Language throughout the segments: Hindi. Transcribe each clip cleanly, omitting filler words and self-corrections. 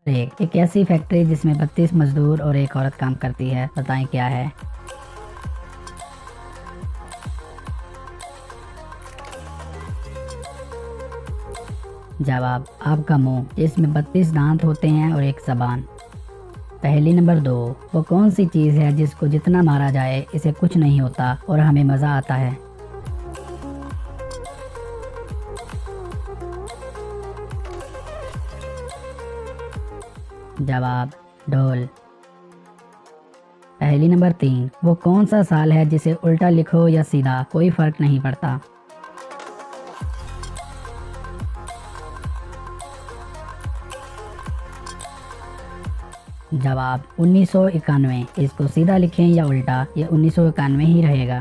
एक ऐसी फैक्ट्री जिसमें 32 मजदूर और एक औरत काम करती है, बताएं क्या है। जवाब, आपका मुंह, जिसमें 32 दांत होते हैं और एक जबान। पहेली नंबर 2, वो कौन सी चीज़ है जिसको जितना मारा जाए इसे कुछ नहीं होता और हमें मज़ा आता है। जवाब, ढोल। पहेली नंबर 3, वो कौन सा साल है जिसे उल्टा लिखो या सीधा कोई फर्क नहीं पड़ता। जवाब, 1991। इसको सीधा लिखें या उल्टा, ये 1991 ही रहेगा।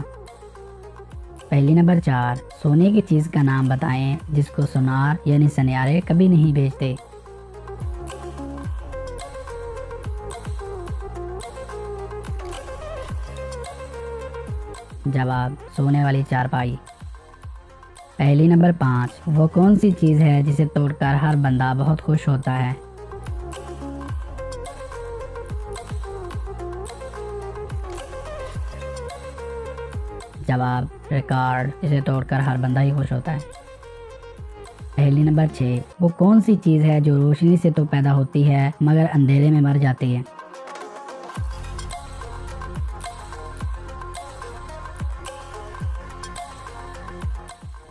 पहेली नंबर 4, सोने की चीज़ का नाम बताएं जिसको सुनार यानी सनियारे कभी नहीं बेचते। जवाब, सोने वाली चारपाई। पहेली नंबर 5, वो कौन सी चीज़ है जिसे तोड़कर हर बंदा बहुत खुश होता है। जवाब, रिकॉर्ड। इसे तोड़कर हर बंदा ही खुश होता है। पहेली नंबर 6, वो कौन सी चीज़ है जो रोशनी से तो पैदा होती है मगर अंधेरे में मर जाती है।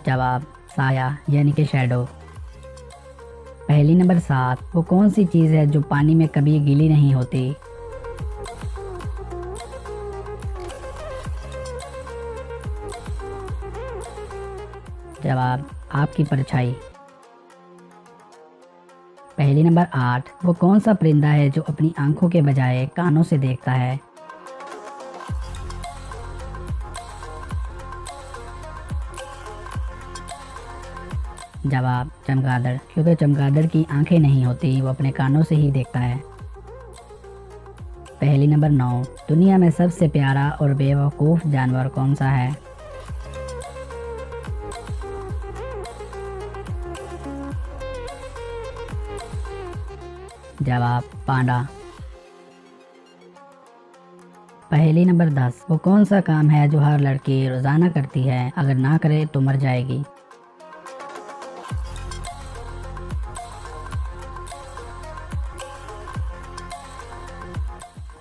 जवाब, साया यानी कि शैडो। पहेली नंबर 7, वो कौन सी चीज़ है जो पानी में कभी गीली नहीं होती। जवाब, आपकी परछाई। पहेली नंबर 8, वो कौन सा परिंदा है जो अपनी आंखों के बजाय कानों से देखता है। जवाब, चमगादड़, क्योंकि चमगादड़ की आंखें नहीं होती, वो अपने कानों से ही देखता है। पहेली नंबर 9, दुनिया में सबसे प्यारा और बेवकूफ़ जानवर कौन सा है। जवाब, पांडा। पहेली नंबर 10, वो कौन सा काम है जो हर लड़की रोजाना करती है, अगर ना करे तो मर जाएगी।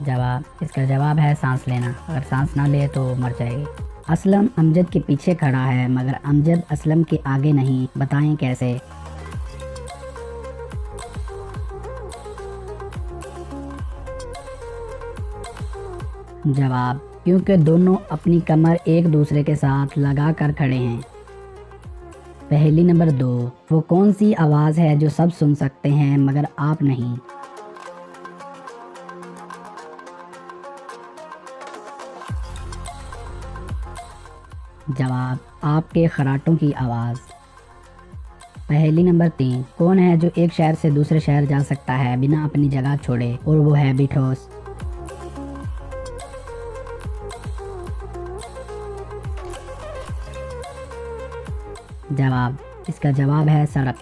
जवाब, इसका जवाब है सांस लेना, अगर सांस ना ले तो मर जाएगी। असलम अमजद के पीछे खड़ा है मगर अमजद असलम के आगे नहीं, बताएं कैसे। जवाब, क्योंकि दोनों अपनी कमर एक दूसरे के साथ लगा कर खड़े हैं। पहेली नंबर 2, वो कौन सी आवाज़ है जो सब सुन सकते हैं मगर आप नहीं। जवाब, आपके खराटों की आवाज़। पहेली नंबर 3, कौन है जो एक शहर से दूसरे शहर जा सकता है बिना अपनी जगह छोड़े, और वो है भी ठोस। जवाब, इसका जवाब है सड़क।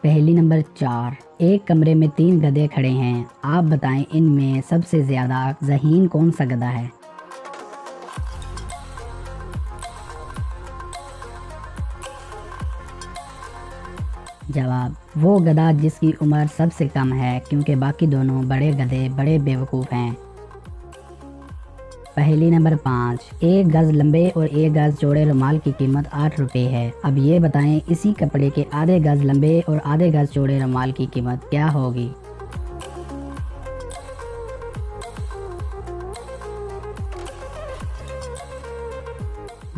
पहेली नंबर 4, एक कमरे में 3 गधे खड़े हैं, आप बताएं इनमें सबसे ज़्यादा ज़हीन कौन सा गधा है। जवाब, वो गधा जिसकी उम्र सबसे कम है, क्योंकि बाकी दोनों बड़े गधे बड़े बेवकूफ़ हैं। पहेली नंबर 5, एक गज लंबे और एक गज चौड़े रुमाल की कीमत 8 रुपये है, अब ये बताएं इसी कपड़े के आधे गज लंबे और आधे गज चौड़े रुमाल की कीमत क्या होगी।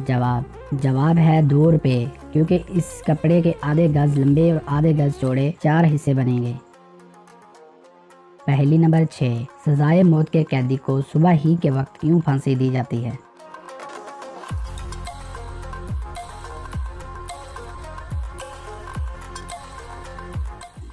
जवाब है 2 रुपये, क्योंकि इस कपड़े के आधे गज लंबे और आधे गज चौड़े 4 हिस्से बनेंगे। पहेली नंबर 6, सजाए मौत के कैदी को सुबह ही के वक्त क्यों फांसी दी जाती है।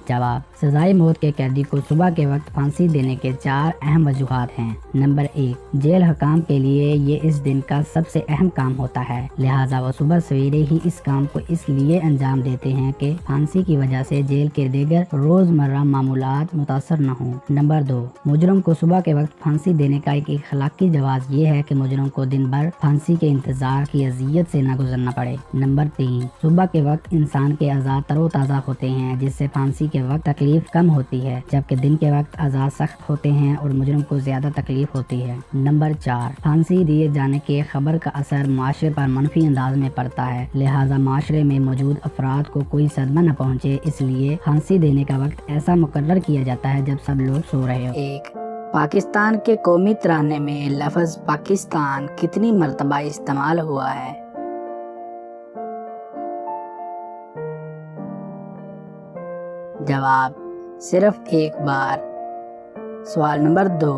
जवाब, सजाए मौत के कैदी को सुबह के वक्त फांसी देने के 4 अहम वजूहात हैं। नंबर 1, जेल हकाम के लिए ये इस दिन का सबसे अहम काम होता है, लिहाजा वो सुबह सवेरे ही इस काम को इसलिए अंजाम देते हैं कि फांसी की वजह से जेल के दीगर रोजमर्रा मामूलात मुतासर न हों। नंबर 2, मुजरम को सुबह के वक्त फांसी देने का एक अखलाकी जवाज ये है कि मुजरम को दिन भर फांसी के इंतजार की अजियत से न गुजरना पड़े। नंबर 3, सुबह के वक्त इंसान के अज़ा तरोताज़ा होते हैं, जिससे फांसी के वक्त तकलीफ कम होती है, जबकि दिन के वक्त अज़ा सख्त होते हैं और मुजरम को ज्यादा तकलीफ होती है। नंबर 4, फांसी दिए जाने के खबर का असर माशरे पर मनफी अंदाज में पड़ता है, लिहाजा माशरे में मौजूद अफराद को कोई सदमा न पहुँचे, इसलिए फांसी देने का वक्त ऐसा मुकर्रर किया जाता है जब सब लोग सो रहे हो। 1, पाकिस्तान के कौमी तराने में लफ्ज़ पाकिस्तान कितनी मरतबा इस्तेमाल हुआ है? जवाब, सिर्फ एक बार। सवाल नंबर 2,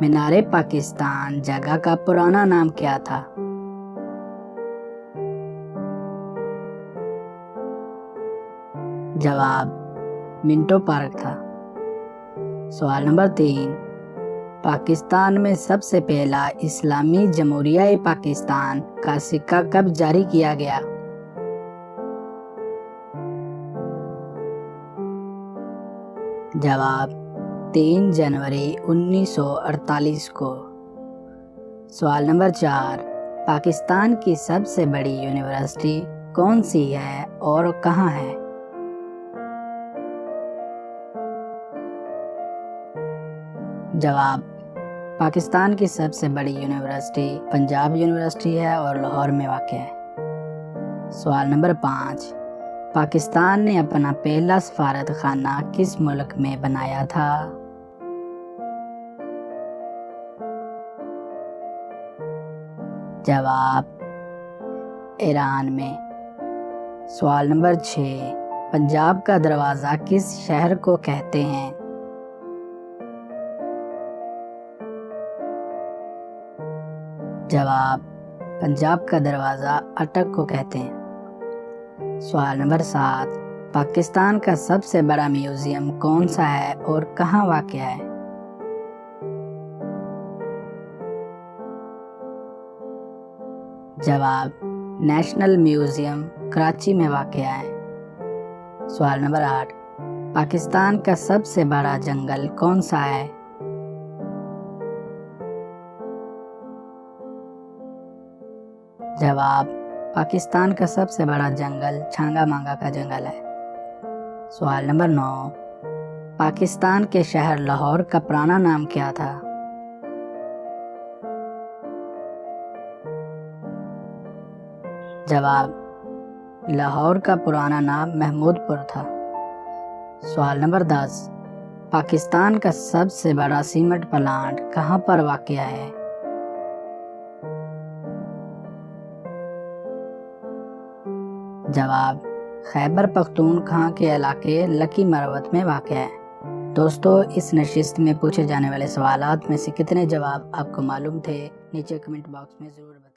मीनारे पाकिस्तान जगह का पुराना नाम क्या था? जवाब, मिंटो पार्क था। सवाल नंबर 3, पाकिस्तान में सबसे पहला इस्लामी जमहूरिया पाकिस्तान का सिक्का कब जारी किया गया? जवाब, 3 जनवरी 1948 को। सवाल नंबर 4, पाकिस्तान की सबसे बड़ी यूनिवर्सिटी कौन सी है और कहाँ है? जवाब, पाकिस्तान की सबसे बड़ी यूनिवर्सिटी पंजाब यूनिवर्सिटी है और लाहौर में वाक़ है। सवाल नंबर 5, पाकिस्तान ने अपना पहला सफारत खाना किस मुल्क में बनाया था? जवाब, ईरान में। सवाल नंबर 6, पंजाब का दरवाज़ा किस शहर को कहते हैं? जवाब, पंजाब का दरवाज़ा अटक को कहते हैं। सवाल नंबर 7, पाकिस्तान का सबसे बड़ा म्यूजियम कौन सा है और कहाँ वाक़ है? जवाब, नेशनल म्यूजियम कराची में वाक़ है। सवाल नंबर 8, पाकिस्तान का सबसे बड़ा जंगल कौन सा है? जवाब, पाकिस्तान का सबसे बड़ा जंगल छांगा मांगा का जंगल है। सवाल नंबर 9, पाकिस्तान के शहर लाहौर का पुराना नाम क्या था? जवाब, लाहौर का पुराना नाम महमूदपुर था। सवाल नंबर 10, पाकिस्तान का सबसे बड़ा सीमेंट प्लांट कहाँ पर वाक़ है? जवाब, खैबर पख्तूनख्वा के इलाके लकी मरवत में वाक़ है। दोस्तों, इस नशिस्त में पूछे जाने वाले सवालात में से कितने जवाब आपको मालूम थे, नीचे कमेंट बॉक्स में ज़रूर बताएं।